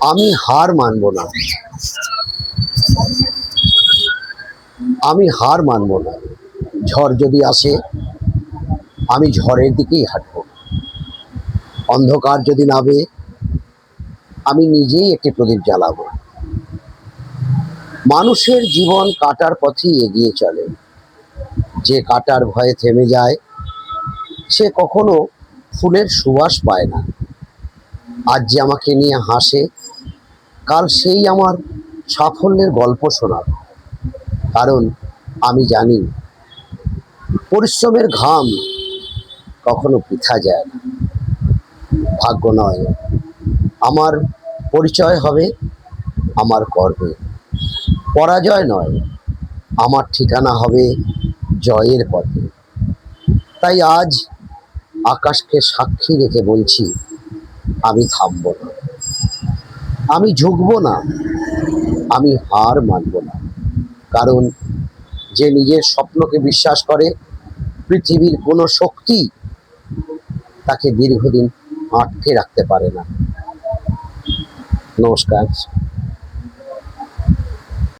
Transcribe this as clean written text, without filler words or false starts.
আমি হার মানব না, আমি হার মানব না। ঝড় যদি আসে আমি ঝড়ের দিকেই হাঁটব। অন্ধকার যদি নামে আমি নিজেই একটি প্রদীপ জ্বালাবো। মানুষের জীবন কাটার পথেই এগিয়ে চলে। যে কাটার ভয়ে থেমে যায় সে কখনো ফুলের সুবাস পায় না। আজ যে আমাকে নিয়ে হাসে কাল সেই আমার সাফল্যের গল্প শোনাবে। কারণ আমি জানি পরিশ্রমের ঘাম কখনো বৃথা যায় না। ভাগ্য নয়, আমার পরিচয় হবে আমার গর্বে। পরাজয় নয়, আমার ঠিকানা হবে জয়ের পথে। তাই আজ আকাশকে সাক্ষী রেখে বলছি, আমি থামব না, আমি ঝুঁকবো না, আমি হার মানব না। কারণ যে নিজের স্বপ্নকে বিশ্বাস করে পৃথিবীর কোনো শক্তি তাকে দীর্ঘদিন আটকে রাখতে পারে না। নমস্কার।